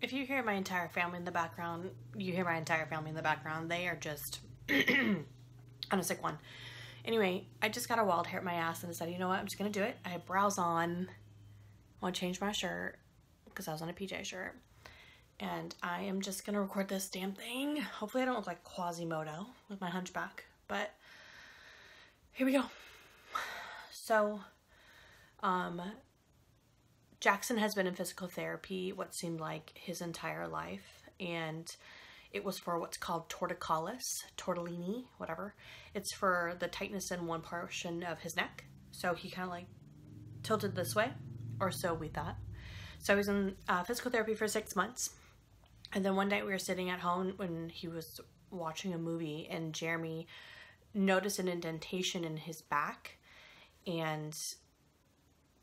If you hear my entire family in the background, you hear my entire family in the background. They are just on a sick one. Anyway, I just got a wild hair at my ass and decided, you know what, I'm just going to do it. I had brows on. I want to change my shirt because I was on a PJ shirt. And I am just going to record this damn thing. Hopefully I don't look like Quasimodo with my hunchback. But here we go. So, Jackson has been in physical therapy what seemed like his entire life, and it was for what's called tortellini, whatever. It's for the tightness in one portion of his neck. So he kind of like tilted this way, or so we thought. So he was in physical therapy for 6 months. And then one night we were sitting at home when he was watching a movie, and Jeremy noticed an indentation in his back and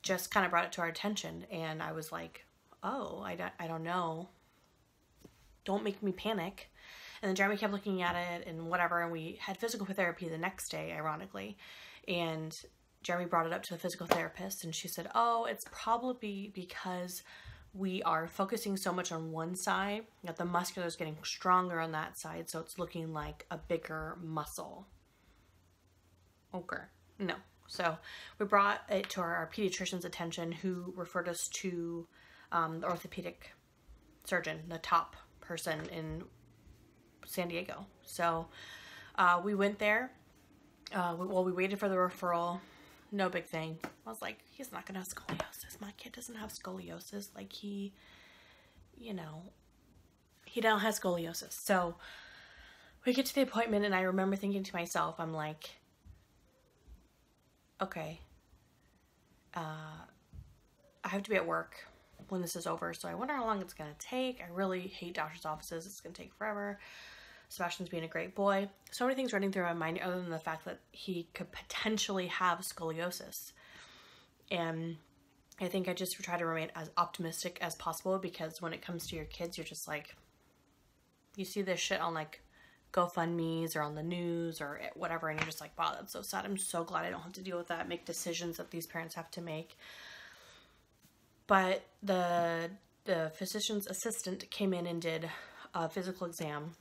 just kind of brought it to our attention. And I was like, oh, I don't know. Don't make me panic. And then Jeremy kept looking at it and whatever. And we had physical therapy the next day, ironically. And Jeremy brought it up to the physical therapist, and she said, oh, it's probably because we are focusing so much on one side that the muscular is getting stronger on that side. So it's looking like a bigger muscle. Okay. No. So we brought it to our pediatrician's attention, who referred us to the orthopedic surgeon, the top person in San Diego. So we went there. We waited for the referral. No big thing. I was like, he's not going to have scoliosis. My kid doesn't have scoliosis. Like he don't have scoliosis. So we get to the appointment, and I remember thinking to myself, I'm like, okay, I have to be at work when this is over, so I wonder how long it's going to take. I really hate doctor's offices. It's going to take forever. Sebastian's being a great boy. So many things running through my mind other than the fact that he could potentially have scoliosis. And I think I just try to remain as optimistic as possible, because when it comes to your kids, you're just like, you see this shit on like GoFundMe's or on the news or whatever, and you're just like, wow, that's so sad. I'm so glad I don't have to deal with that, make decisions that these parents have to make. But the physician's assistant came in and did a physical exam.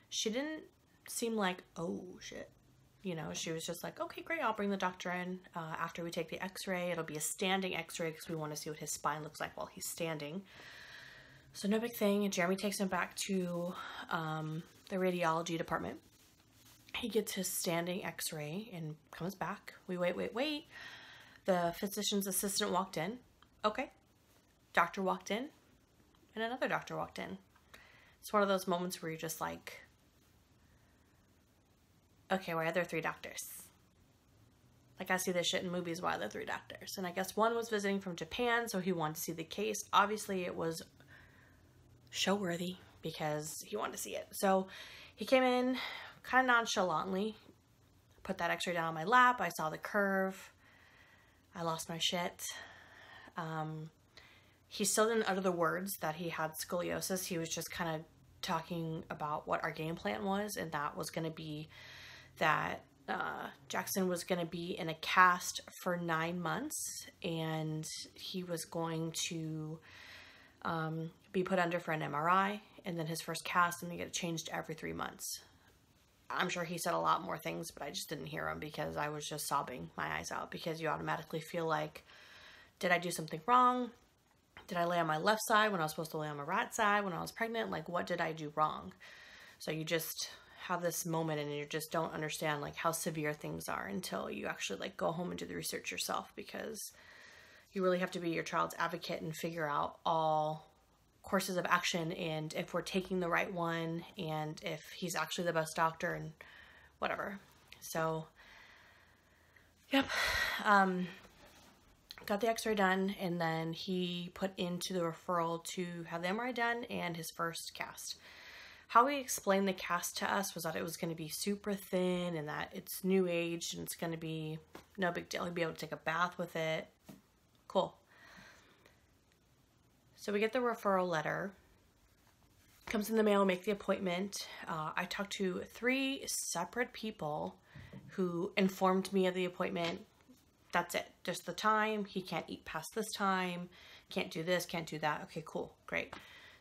She didn't seem like, oh shit, she was just like, okay, great, I'll bring the doctor in after we take the x-ray. It'll be a standing x-ray because we want to see what his spine looks like while he's standing. So no big thing. And Jeremy takes him back to the radiology department. He gets his standing x-ray and comes back. We wait. The physician's assistant walked in. Okay. Doctor walked in. And another doctor walked in. It's one of those moments where you're just like, okay, why are there 3 doctors? Like, I see this shit in movies. Why are there 3 doctors? And I guess one was visiting from Japan, so he wanted to see the case. Obviously, it was show-worthy because he wanted to see it. So he came in kind of nonchalantly, put that x-ray down on my lap. I saw the curve. I lost my shit. He still didn't utter the words that he had scoliosis. He was just kind of talking about what our game plan was, and that was going to be that Jackson was going to be in a cast for 9 months, and he was going to be put under for an MRI, and then his first cast, and they get changed every 3 months. I'm sure he said a lot more things, but I just didn't hear him because I was just sobbing my eyes out, because you automatically feel like, did I do something wrong? Did I lay on my left side when I was supposed to lay on my right side when I was pregnant? Like, what did I do wrong? So you just have this moment, and you just don't understand like how severe things are until you actually like go home and do the research yourself, because you really have to be your child's advocate and figure out all courses of action, and if we're taking the right one, and if he's actually the best doctor, and whatever. So, yep. Got the x-ray done, and then he put into the referral to have the MRI done and his first cast. How he explained the cast to us was that it was going to be super thin, and that it's new age, and it's going to be no big deal. He'd be able to take a bath with it. Cool. So we get the referral letter. Comes in the mail, make the appointment. I talked to 3 separate people who informed me of the appointment. That's it. Just the time. He can't eat past this time. Can't do this. Can't do that. Okay, cool. Great.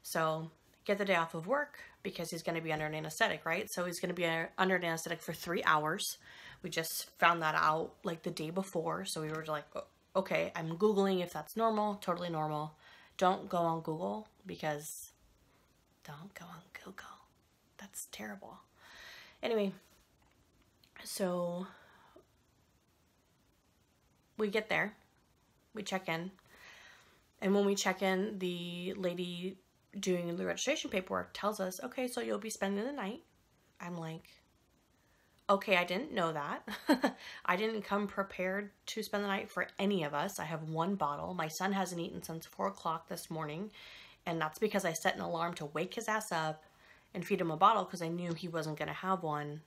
So get the day off of work because he's going to be under an anesthetic, right? So he's going to be under an anesthetic for 3 hours. We just found that out like the day before. So we were like, okay, I'm Googling if that's normal, totally normal. Don't go on Google because don't go on Google. That's terrible. Anyway, so we get there, we check in, and when we check in, the lady doing the registration paperwork tells us, okay, so you'll be spending the night. I'm like, okay, I didn't know that. I didn't come prepared to spend the night for any of us. I have one bottle. My son hasn't eaten since 4 o'clock this morning, and that's because I set an alarm to wake his ass up and feed him a bottle because I knew he wasn't going to have one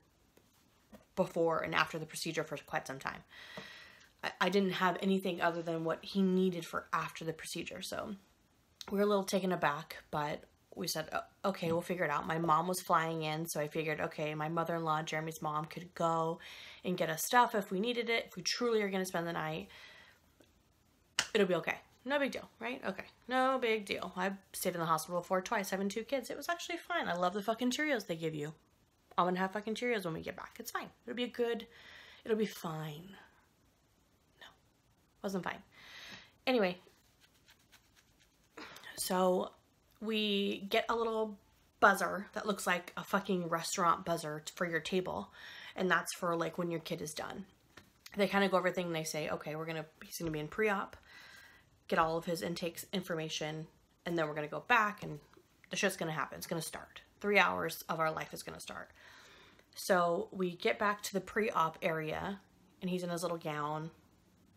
before and after the procedure for quite some time. I didn't have anything other than what he needed for after the procedure. So we were a little taken aback, but we said, oh, okay, we'll figure it out. My mom was flying in, so I figured, okay, my mother-in-law, Jeremy's mom, could go and get us stuff if we needed it. If we truly are going to spend the night, it'll be okay. No big deal, right? Okay, no big deal. I stayed in the hospital before twice, having 2 kids. It was actually fine. I love the fucking Cheerios they give you. I'm going to have fucking Cheerios when we get back. It's fine. It'll be fine. Wasn't fine. Anyway, so we get a little buzzer that looks like a fucking restaurant buzzer for your table. And that's for like when your kid is done. They kind of go over everything and they say, okay, he's going to be in pre-op, get all of his intake information, and then we're going to go back and the shit's going to happen. It's going to start. 3 hours of our life is going to start. So we get back to the pre-op area and he's in his little gown.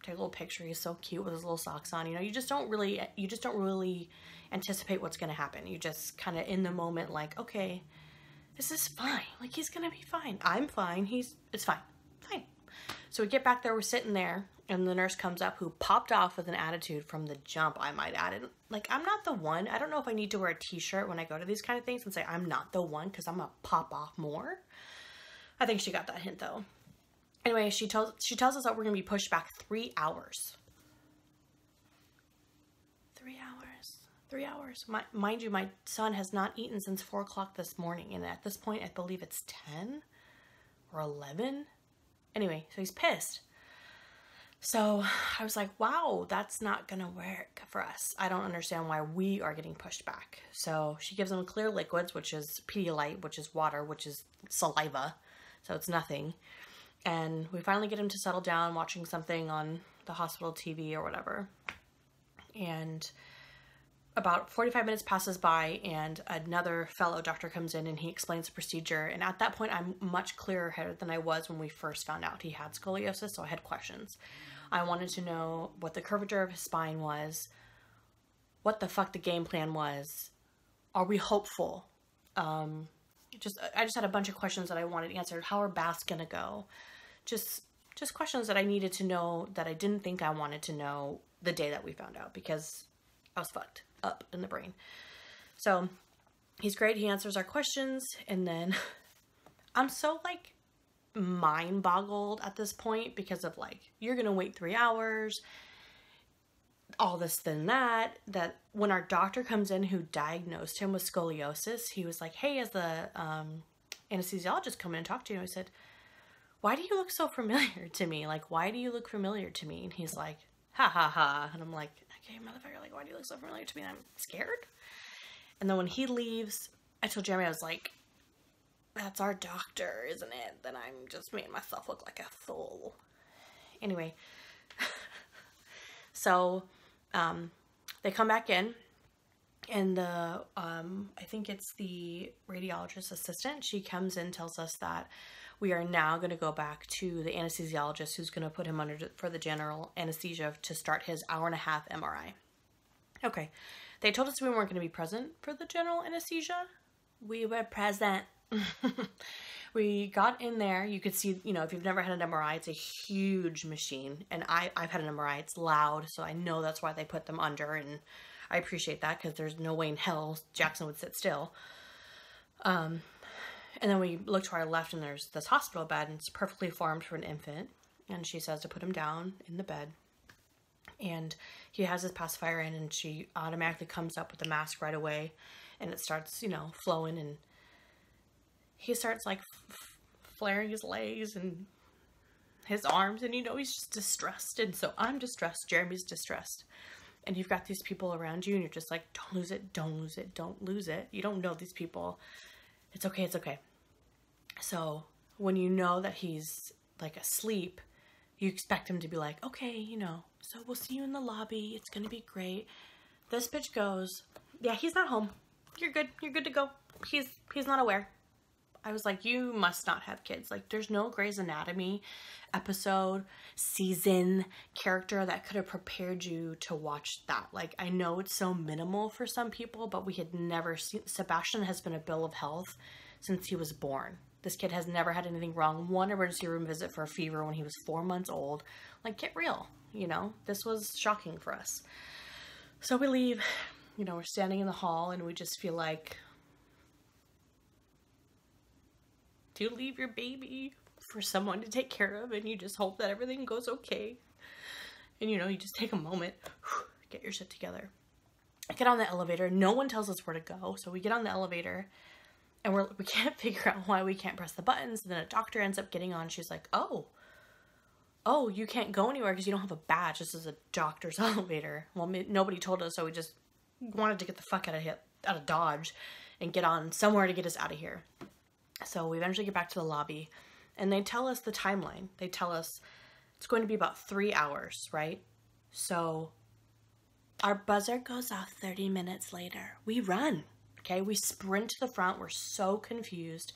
Take a little picture. He's so cute with his little socks on. You know, you just don't really anticipate what's going to happen. You just kind of in the moment like, okay, this is fine. Like, he's going to be fine. I'm fine. It's fine. Fine. So we get back there. We're sitting there and the nurse comes up who popped off with an attitude from the jump, I might add. And like, I'm not the one. I don't know if I need to wear a t-shirt when I go to these kind of things and say I'm not the one because I'm going to pop off more. I think she got that hint though. Anyway, she tells us that we're going to be pushed back 3 hours. 3 hours. 3 hours. Mind you, my son has not eaten since 4 o'clock this morning. And at this point, I believe it's 10 or 11. Anyway, so he's pissed. So I was like, wow, that's not going to work for us. I don't understand why we are getting pushed back. So she gives him clear liquids, which is Pedialyte, which is water, which is saliva. So it's nothing. And we finally get him to settle down watching something on the hospital TV or whatever. And about 45 minutes passes by and another fellow doctor comes in and he explains the procedure. And at that point, I'm much clearer headed than I was when we first found out he had scoliosis. So I had questions. I wanted to know what the curvature of his spine was, what the fuck the game plan was. Are we hopeful? I just had a bunch of questions that I wanted answered. How are baths gonna go? Just questions that I needed to know that I didn't think I wanted to know the day that we found out because I was fucked up in the brain. So he's great. He answers our questions. And then I'm so like mind boggled at this point because of like, you're going to wait 3 hours, all this, then that when our doctor comes in who diagnosed him with scoliosis, he was like, hey, as the anesthesiologist come in and talk to you, I said, why do you look so familiar to me? Like, why do you look familiar to me? And he's like, ha ha ha. And I'm like, okay, motherfucker, like, why do you look so familiar to me? And I'm scared. And then when he leaves, I told Jeremy, I was like, that's our doctor, isn't it? Then I'm just making myself look like a fool. Anyway, so they come back in and the, I think it's the radiologist assistant. She comes in, tells us that we are now going to go back to the anesthesiologist who's going to put him under for the general anesthesia to start his 1.5-hour MRI. Okay. They told us we weren't going to be present for the general anesthesia. We were present. We got in there. You could see, you know, if you've never had an MRI, it's a huge machine. And I've had an MRI. It's loud. So I know that's why they put them under. And I appreciate that because there's no way in hell Jackson would sit still. And then we look to our left and there's this hospital bed and it's perfectly formed for an infant. And she says to put him down in the bed. And he has his pacifier in and she automatically comes up with the mask right away and it starts, you know, flowing, and he starts like flaring his legs and his arms, and you know, he's just distressed. And so I'm distressed, Jeremy's distressed, and you've got these people around you, and you're just like, don't lose it, don't lose it, don't lose it. You don't know these people. It's okay, it's okay. So when you know that he's like asleep, you expect him to be like, okay, you know, so we'll see you in the lobby, it's gonna be great. This bitch goes, yeah, he's not home, you're good to go, he's not aware. I was like, you must not have kids. Like, there's no Grey's Anatomy episode, season, character that could have prepared you to watch that. Like, I know it's so minimal for some people, but we had never seen, Sebastian has been a bill of health since he was born. This kid has never had anything wrong. One emergency room visit for a fever when he was 4 months old. Like, get real, you know? This was shocking for us. So we leave, you know, we're standing in the hall, and we just feel like, do you leave your baby for someone to take care of, and you just hope that everything goes okay? And, you know, you just take a moment, get your shit together. I get on the elevator. No one tells us where to go. So we get on the elevator, and we can't figure out why we can't press the buttons. And then a doctor ends up getting on. She's like, oh, you can't go anywhere because you don't have a badge. This is a doctor's elevator. Well, nobody told us, so we just wanted to get the fuck out of Dodge and get on somewhere to get us out of here. So we eventually get back to the lobby, and they tell us the timeline. They tell us it's going to be about 3 hours, right? So our buzzer goes off 30 minutes later. We run, okay? We sprint to the front. We're so confused.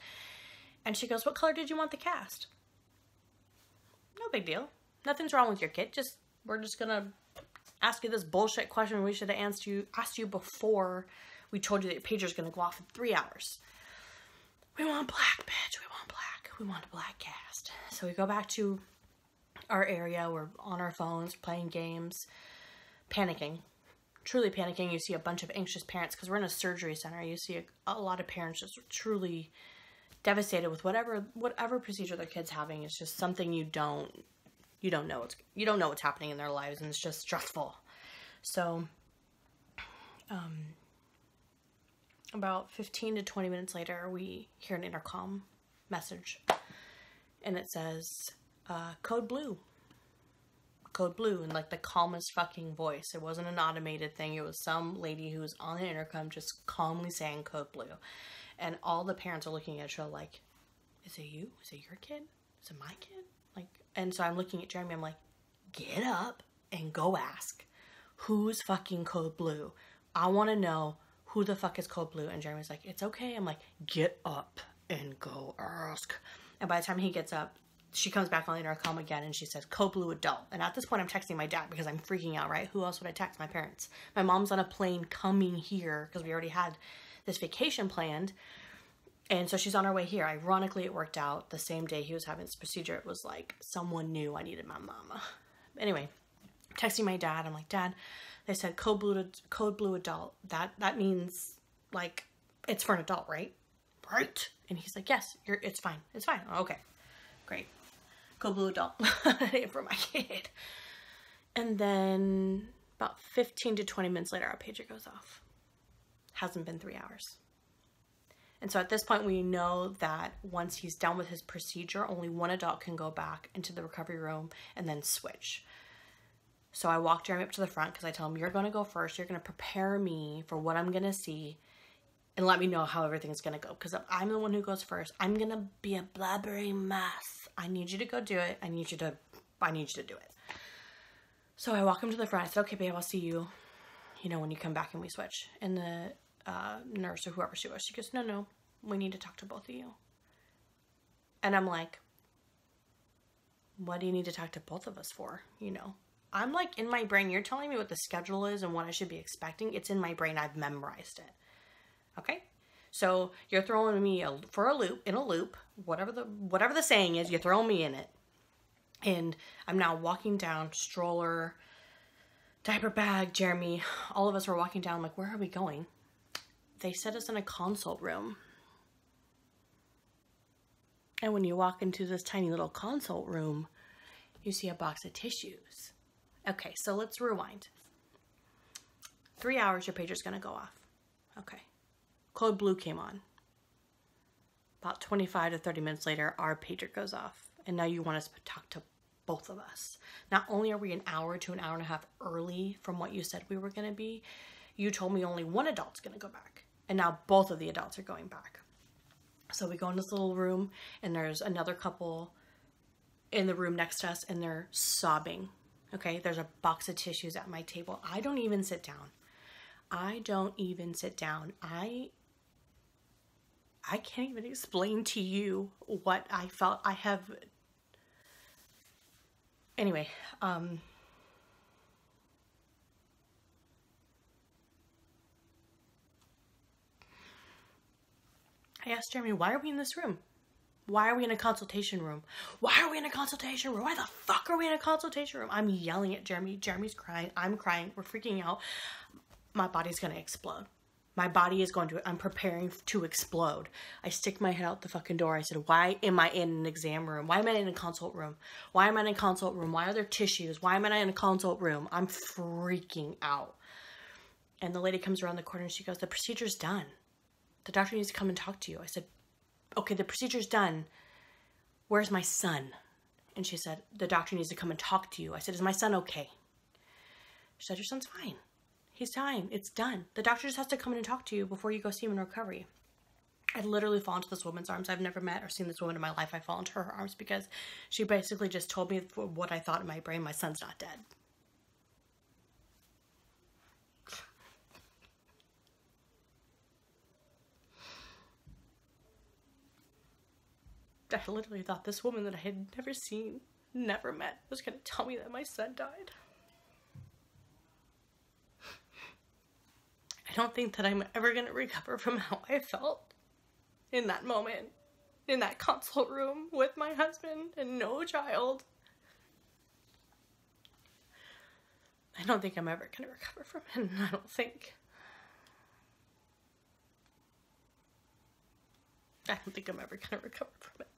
And she goes, what color did you want the cast? No big deal. Nothing's wrong with your kid. We're just going to ask you this bullshit question we should have asked you before we told you that your pager's going to go off in 3 hours. We want black, bitch. We want black. We want a black cast. So we go back to our area. We're on our phones, playing games, panicking. Truly panicking. You see a bunch of anxious parents because we're in a surgery center. You see a lot of parents just truly devastated with whatever procedure their kid's having. It's just something you don't know what's happening in their lives, and it's just stressful. So, about 15 to 20 minutes later, we hear an intercom message, and it says, code blue, in like the calmest fucking voice. It wasn't an automated thing. It was some lady who was on the intercom just calmly saying code blue. And all the parents are looking at each other like, is it you? Is it your kid? Is it my kid? Like, and so I'm looking at Jeremy, I'm like, get up and go ask, who's fucking code blue? I want to know who the fuck is code blue. And Jeremy's like, it's okay. I'm like, get up and go ask. And by the time he gets up, she comes back on the intercom again, and she says, code blue adult. And at this point, I'm texting my dad because I'm freaking out, right? Who else would I text? My parents. My mom's on a plane coming here because we already had this vacation planned. And so she's on her way here. Ironically, it worked out the same day he was having this procedure. It was like someone knew I needed my mama. Anyway, texting my dad. I'm like, Dad, they said code blue adult. That means like it's for an adult, right? Right. And he's like, yes, it's fine. It's fine. Okay, great. Code blue adult for my kid. And then about 15 to 20 minutes later, our pager goes off. Hasn't been 3 hours. And so at this point, we know that once he's done with his procedure, only one adult can go back into the recovery room and then switch. So I walk Jeremy up to the front because I tell him, you're going to go first. You're going to prepare me for what I'm going to see and let me know how everything's going to go. Because if I'm the one who goes first, I'm going to be a blabbery mess. I need you to go do it. I need you to do it. So I walk him to the front. I said, okay, babe, I'll see you, when you come back and we switch. And the nurse or whoever she was, she goes, no, we need to talk to both of you. And I'm like, what do you need to talk to both of us for? I'm like in my brain, you're telling me what the schedule is and what I should be expecting. It's in my brain. I've memorized it. Okay. So you're throwing me in a loop, whatever the saying is, you're throwing me in it. And I'm now walking down, stroller, diaper bag, Jeremy, all of us are walking down. I'm like, where are we going? They set us in a consult room. And when you walk into this tiny little consult room, you see a box of tissues. Okay, so let's rewind. 3 hours, your pager's going to go off. Okay. Code blue came on. About 25 to 30 minutes later, our pager goes off. And now you want us to talk to both of us. Not only are we an hour to an hour and a half early from what you said we were going to be, you told me only one adult's going to go back. And now both of the adults are going back. So we go in this little room, and there's another couple in the room next to us, and they're sobbing. Okay, there's a box of tissues at my table. I don't even sit down. I can't even explain to you what I felt. Anyway, I asked Jeremy, why are we in this room? Why are we in a consultation room? Why are we in a consultation room? Why the fuck are we in a consultation room? I'm yelling at Jeremy. Jeremy's crying. I'm crying. We're freaking out. My body's going to explode. I'm preparing to explode. I stick my head out the fucking door. I said, why am I in an exam room? Why am I in a consult room? Why am I in a consult room? Why are there tissues? Why am I in a consult room? I'm freaking out. And the lady comes around the corner and she goes, the procedure's done. The doctor needs to come and talk to you. I said, okay, the procedure's done. Where's my son? And she said, the doctor needs to come and talk to you. I said, is my son okay? She said, your son's fine. He's fine. It's done. The doctor just has to come in and talk to you before you go see him in recovery. I literally fall into this woman's arms. I've never met or seen this woman in my life. I fall into her arms because she basically just told me what I thought in my brain. My son's not dead. I literally thought this woman that I had never seen, never met, was going to tell me that my son died. I don't think that I'm ever going to recover from how I felt in that moment, in that consult room with my husband and no child. I don't think I'm ever going to recover from it, and I don't think I'm ever going to recover from it.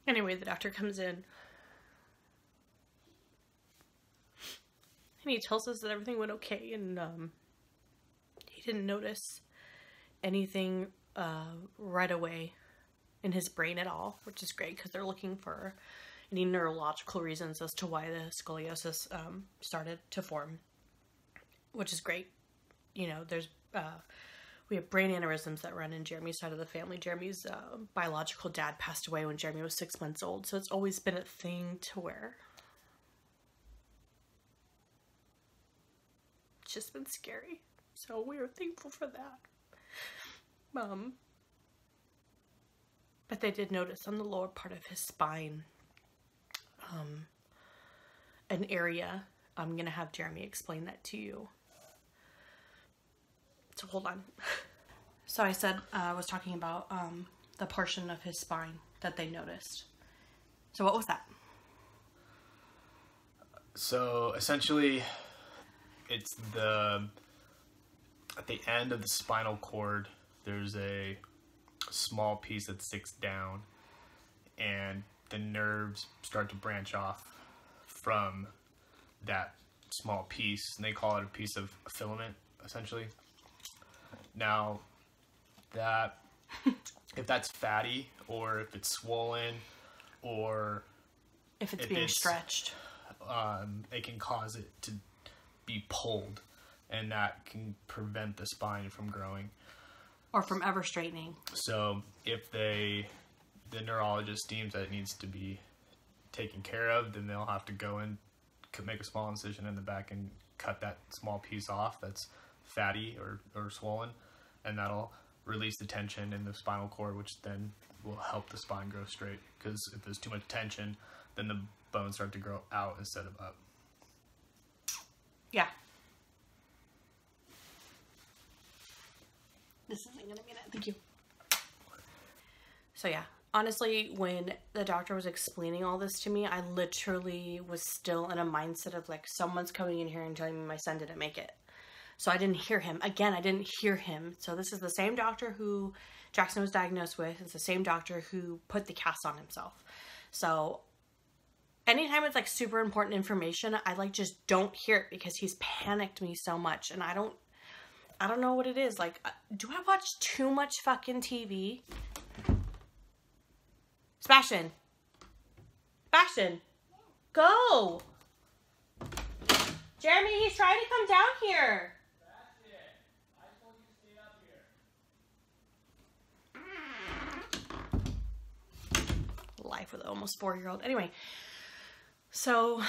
Anyway, the doctor comes in, and he tells us that everything went okay, and he didn't notice anything right away in his brain at all, which is great because they're looking for any neurological reasons as to why the scoliosis started to form, which is great. You know, we have brain aneurysms that run in Jeremy's side of the family. Jeremy's biological dad passed away when Jeremy was 6 months old, so it's always been a thing to where it's just been scary. So we are thankful for that. But they did notice on the lower part of his spine an area. I'm going to have Jeremy explain that to you. So hold on. So I said, I was talking about the portion of his spine that they noticed. So what was that? So essentially, it's at the end of the spinal cord, there's a small piece that sticks down, and the nerves start to branch off from that small piece, and they call it a piece of filament, essentially. Now, that if that's fatty, or if it's swollen, or if it's being stretched, it can cause it to be pulled, and that can prevent the spine from growing. Or from ever straightening. So if the neurologist deems that it needs to be taken care of, then they'll have to go in, make a small incision in the back and cut that small piece off that's fatty or swollen, and that'll release the tension in the spinal cord, which then will help the spine grow straight. Because if there's too much tension, then the bones start to grow out instead of up. Yeah. This isn't going to be it. Thank you. So yeah, honestly, when the doctor was explaining all this to me, I literally was still in a mindset of like, someone's coming in here and telling me my son didn't make it. So I didn't hear him. Again, I didn't hear him. So this is the same doctor who Jackson was diagnosed with. It's the same doctor who put the cast on himself. So anytime it's like super important information, I like just don't hear it because he's panicked me so much. And I don't know what it is. Like, do I watch too much fucking TV? Sebastian. Sebastian. Go. Jeremy, he's trying to come down here. Sebastian, I told you to stay up here. Life with an almost 4-year-old. Anyway, so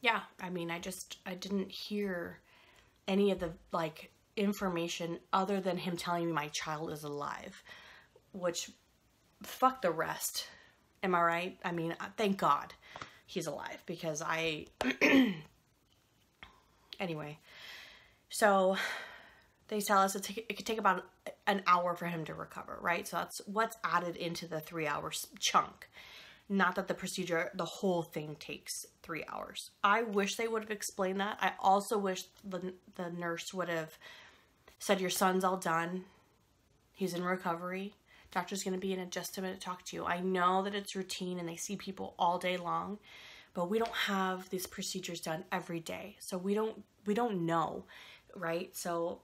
yeah, I mean, I didn't hear any of the like information other than him telling me my child is alive, which fuck the rest. Am I right? I mean, thank God he's alive because anyway, so they tell us it could take about an hour for him to recover, right? So that's what's added into the 3-hour chunk. Not that the procedure, the whole thing takes 3 hours. I wish they would have explained that. I also wish the nurse would have said, your son's all done. He's in recovery. Doctor's going to be in just a minute to talk to you. I know that it's routine and they see people all day long, but we don't have these procedures done every day. So we don't know, right? So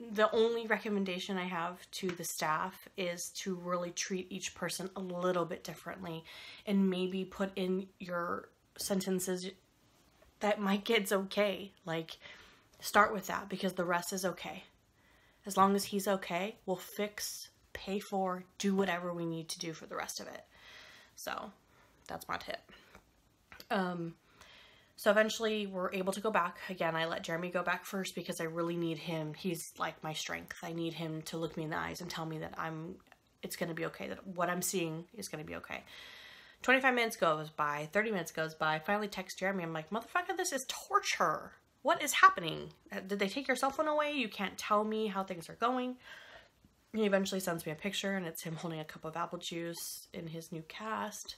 the only recommendation I have to the staff is to really treat each person a little bit differently and maybe put in your sentences that my kid's okay. Like, start with that because the rest is okay. As long as he's okay, we'll fix, pay for, do whatever we need to do for the rest of it. So that's my tip. So eventually we're able to go back. Again, I let Jeremy go back first because I really need him. He's like my strength. I need him to look me in the eyes and tell me that it's going to be okay, that what I'm seeing is going to be okay. 25 minutes goes by, 30 minutes goes by. I finally text Jeremy. I'm like, motherfucker, this is torture. What is happening? Did they take your cell phone away? You can't tell me how things are going. He eventually sends me a picture and it's him holding a cup of apple juice in his new cast.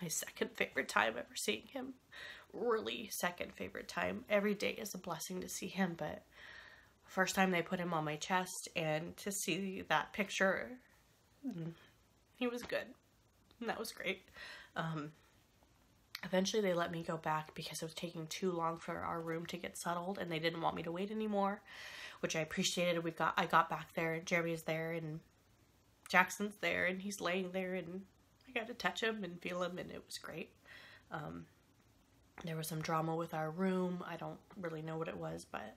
My second favorite time ever seeing him. Really second favorite time. Every day is a blessing to see him, but first time they put him on my chest and to see that picture, he was good. And that was great. Eventually they let me go back because it was taking too long for our room to get settled and they didn't want me to wait anymore, which I appreciated. I got back there and Jeremy's there and Jackson's there and he's laying there and I got to touch him and feel him and it was great. There was some drama with our room. I don't really know what it was, but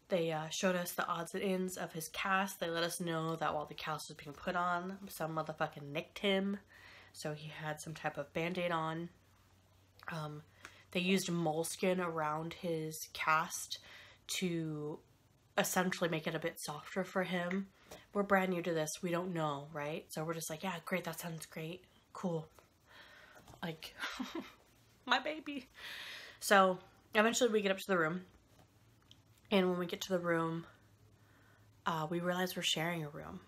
they showed us the odds and ends of his cast. They let us know that while the cast was being put on, some motherfucking nicked him. So he had some type of band-aid on. They used moleskin around his cast to essentially make it a bit softer for him. We're brand new to this. We don't know, right? So we're just like, yeah, great. That sounds great. Cool. Like, my baby. So eventually we get up to the room. And when we get to the room, we realize we're sharing a room.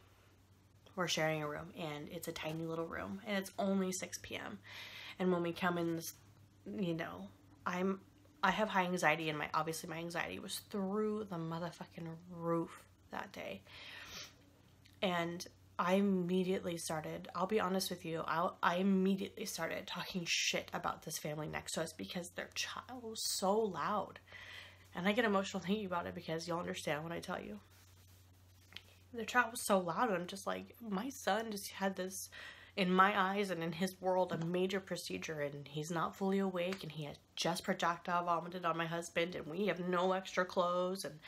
We're sharing a room. And it's a tiny little room. And it's only 6 p.m. And when we come in, you know, I have high anxiety. And obviously my anxiety was through the motherfucking roof that day. And I immediately started, I'll be honest with you, I immediately started talking shit about this family next to us because their child was so loud. And I get emotional thinking about it because you'll understand when I tell you. Their child was so loud and I'm just like, my son just had this, in my eyes and in his world, a major procedure and he's not fully awake and he has just projectile vomited on my husband and we have no extra clothes and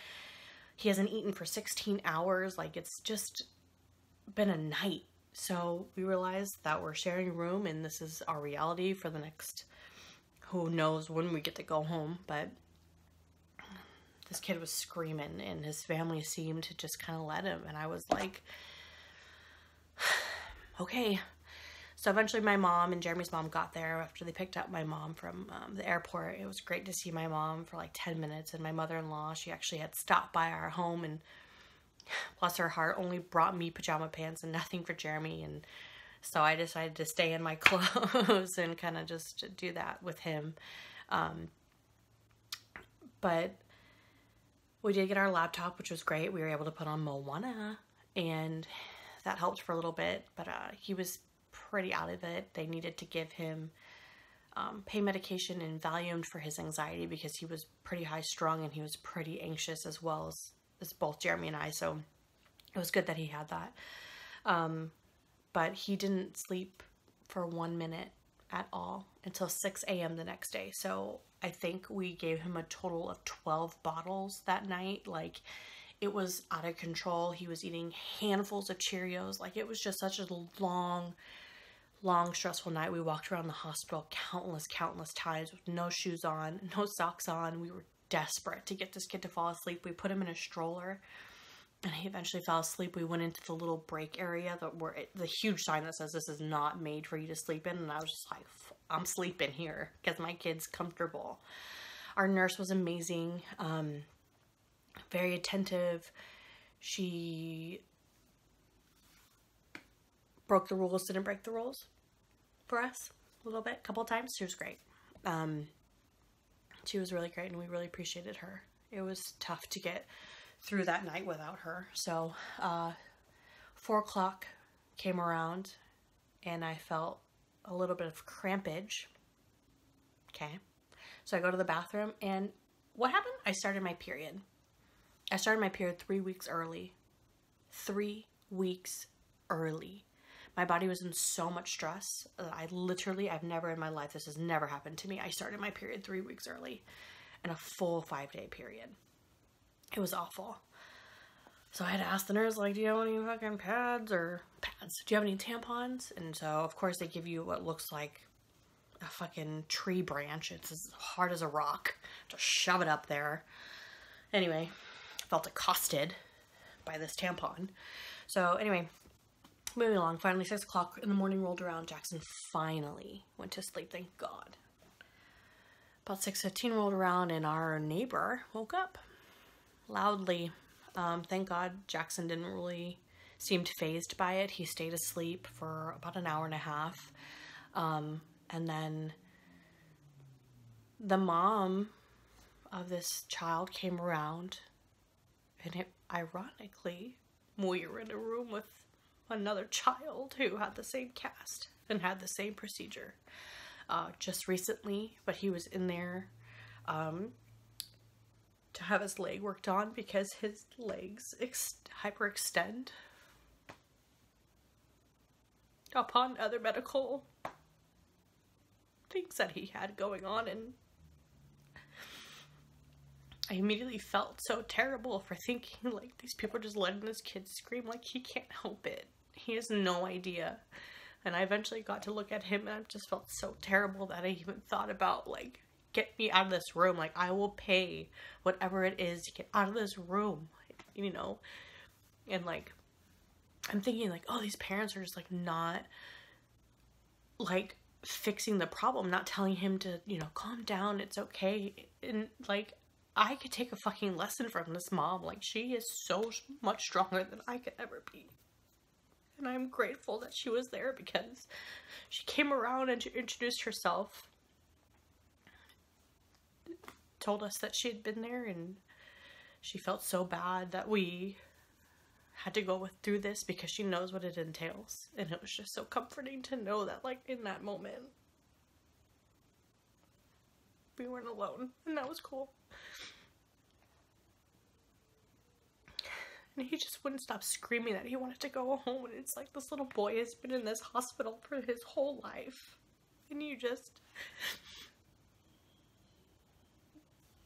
he hasn't eaten for 16 hours. Like, it's just been a night. So we realized that we're sharing a room and this is our reality for the next, who knows when we get to go home. But this kid was screaming and his family seemed to just kind of let him. And I was like, okay. So eventually my mom and Jeremy's mom got there after they picked up my mom from the airport. It was great to see my mom for like 10 minutes. And my mother-in-law, she actually had stopped by our home and bless her heart, only brought me pajama pants and nothing for Jeremy. And so I decided to stay in my clothes and kind of just do that with him. But we did get our laptop, which was great. We were able to put on Moana and that helped for a little bit, but he was pretty out of it. They needed to give him pain medication and Valium for his anxiety because he was pretty high strung and he was pretty anxious as well as both Jeremy and I. So it was good that he had that. But he didn't sleep for 1 minute at all until 6 a.m. the next day. So I think we gave him a total of 12 bottles that night. Like, it was out of control. He was eating handfuls of Cheerios. Like, it was just such a long, stressful night. We walked around the hospital countless times with no shoes on, no socks on. We were desperate to get this kid to fall asleep. We put him in a stroller and he eventually fell asleep. We went into the little break area the huge sign that says this is not made for you to sleep in. And I was just like, I'm sleeping here because my kid's comfortable. Our nurse was amazing. Very attentive. She broke the rules, didn't break the rules for us a little bit, a couple of times. She was great. She was really great and we really appreciated her. It was tough to get through that night without her. So 4 o'clock came around and I felt a little bit of crampage. Okay. So I go to the bathroom and what happened? I started my period. I started my period 3 weeks early. 3 weeks early. My body was in so much stress. I've never in my life, this has never happened to me. I started my period 3 weeks early in a full 5-day period. It was awful. So I had to ask the nurse, like, do you have any fucking pads? Do you have any tampons? And so, of course, they give you what looks like a fucking tree branch. It's as hard as a rock. Just shove it up there. Anyway, I felt accosted by this tampon. So anyway, moving along. Finally, 6 o'clock in the morning rolled around. Jackson finally went to sleep. Thank God. About 6:15 rolled around and our neighbor woke up loudly. Thank God Jackson didn't really seem fazed by it. He stayed asleep for about an hour and a half. And then the mom of this child came around and ironically, we were in a room with another child who had the same cast and had the same procedure. Just recently, but he was in there, to have his leg worked on because his legs hyperextend upon other medical things that he had going on, and I immediately felt so terrible for thinking, like, these people are just letting this kid scream, like, he can't help it. He has no idea. And I eventually got to look at him and I just felt so terrible that I even thought about, like, get me out of this room. Like, I will pay whatever it is to get out of this room, you know? And, like, I'm thinking, like, oh, these parents are just, like, not, like, fixing the problem, not telling him to, you know, calm down, it's okay. And, like, I could take a fucking lesson from this mom. Like, she is so much stronger than I could ever be. And I'm grateful that she was there because she came around and introduced herself. Told us that she had been there and she felt so bad that we had to go through this because she knows what it entails. And it was just so comforting to know that, like, in that moment, we weren't alone. And that was cool. And he just wouldn't stop screaming that he wanted to go home. And it's like, this little boy has been in this hospital for his whole life. And you just...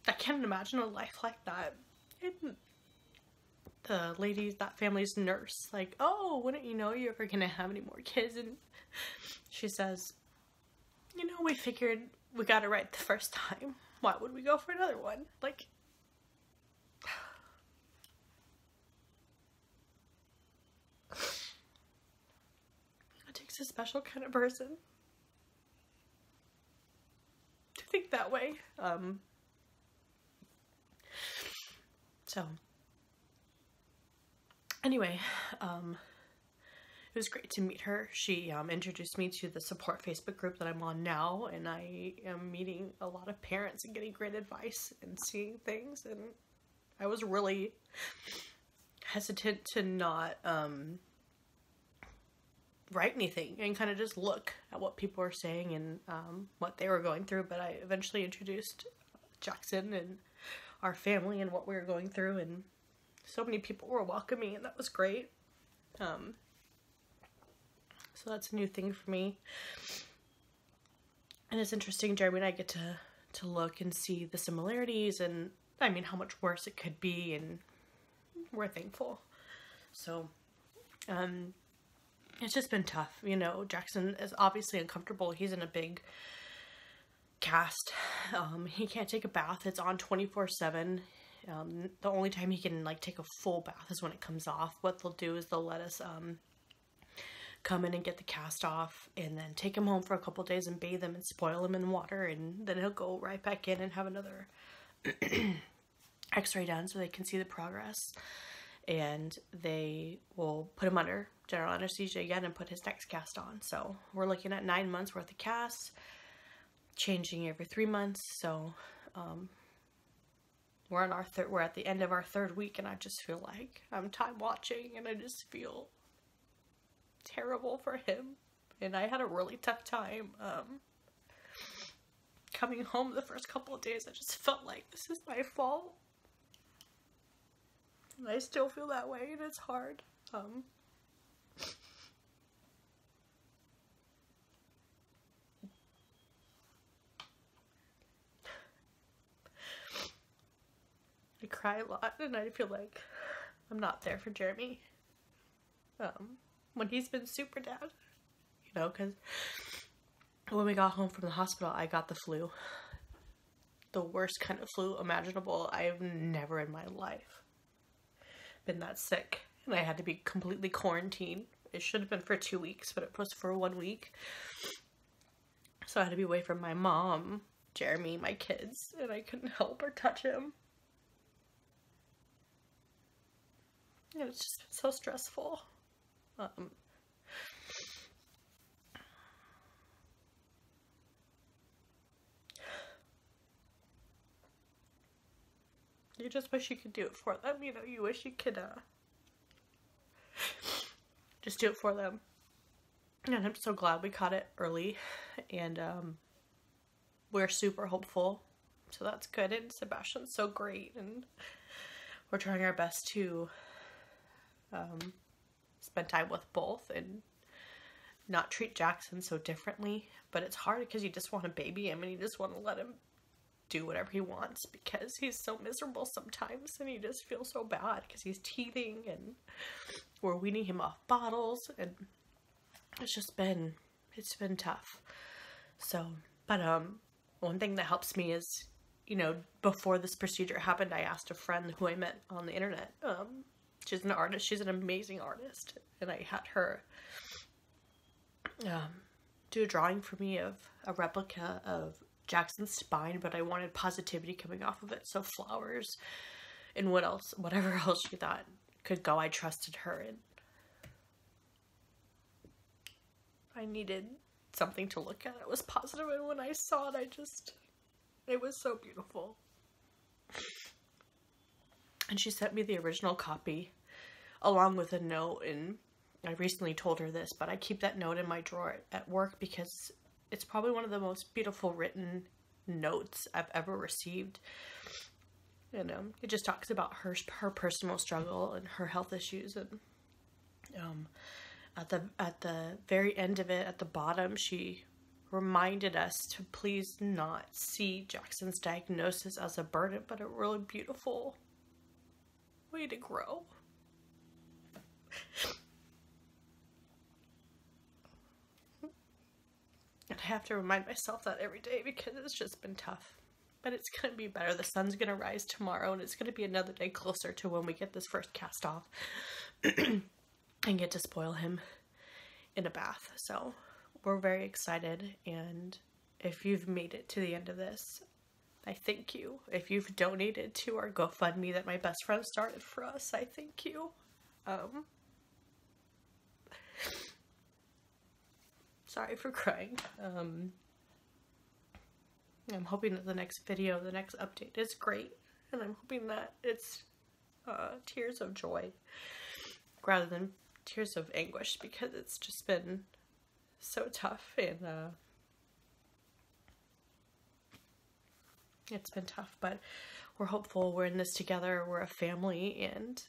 I can't imagine a life like that. And the lady, that family's nurse, like, oh, wouldn't you know you're ever gonna have any more kids? And she says, you know, we figured we got it right the first time. Why would we go for another one? Like, it takes a special kind of person to think that way. So, anyway, it was great to meet her. She introduced me to the support Facebook group that I'm on now, and I am meeting a lot of parents and getting great advice and seeing things, and I was really hesitant to not write anything and kind of just look at what people were saying and what they were going through. But I eventually introduced Jackson and our family and what we were going through, and so many people were welcoming, and that was great. So that's a new thing for me. And it's interesting, Jeremy and I get to look and see the similarities, and I mean how much worse it could be, and we're thankful. So it's just been tough. You know, Jackson is obviously uncomfortable. He's in a big cast. He can't take a bath. It's on 24/7. The only time he can like take a full bath is when it comes off. What they'll do is they'll let us come in and get the cast off, and then take him home for a couple days and bathe him and spoil him in water, and then he'll go right back in and have another x-ray done so they can see the progress. And they will put him under general anesthesia again and put his next cast on. So we're looking at 9 months worth of casts, changing every 3 months. So we're at the end of our 3rd week, and I just feel like I'm time watching, and I just feel terrible for him. And I had a really tough time coming home the first couple of days. I just felt like this is my fault. And I still feel that way, and it's hard. I cry a lot, and I feel like I'm not there for Jeremy. When he's been super down, you know, because when we got home from the hospital, I got the flu. The worst kind of flu imaginable. I've never in my life been that sick, and I had to be completely quarantined. It should have been for 2 weeks, but it was for 1 week. So I had to be away from my mom, Jeremy, my kids, and I couldn't help or touch him. And it's just been so stressful. You just wish you could do it for them, you know, you wish you could, just do it for them. And I'm so glad we caught it early, and, we're super hopeful, so that's good, and Sebastian's so great, and we're trying our best to, spend time with both, and not treat Jackson so differently, but it's hard because you just want to baby him, and you just want to let him do whatever he wants, because he's so miserable sometimes, and he just feels so bad because he's teething, and we're weaning him off bottles, and it's been tough. So, but one thing that helps me is, you know, before this procedure happened, I asked a friend who I met on the internet. She's an artist. She's an amazing artist, and I had her do a drawing for me of a replica of Jackson's spine, but I wanted positivity coming off of it, so flowers and whatever else she thought could go. I trusted her, and I needed something to look at. It was positive, and when I saw it, it was so beautiful. And she sent me the original copy along with a note, and I recently told her this, but I keep that note in my drawer at work because it's probably one of the most beautiful written notes I've ever received. And it just talks about her personal struggle and her health issues, and at the very end of it, at the bottom, she reminded us to please not see Jackson's diagnosis as a burden, but a really beautiful way to grow. And I have to remind myself that every day because it's just been tough. But it's going to be better. The sun's going to rise tomorrow, and it's going to be another day closer to when we get this first cast off and get to spoil him in a bath. So we're very excited, and if you've made it to the end of this, I thank you. If you've donated to our GoFundMe that my best friend started for us, I thank you. Sorry for crying. I'm hoping that the next video, the next update is great, and I'm hoping that it's tears of joy rather than tears of anguish because it's just been so tough, and it's been tough, but we're hopeful. We're in this together. We're a family, and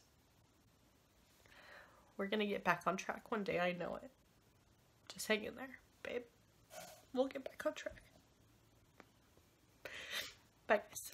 we're gonna get back on track one day. I know it. Just hang in there, babe. We'll get back on track. Bye, guys.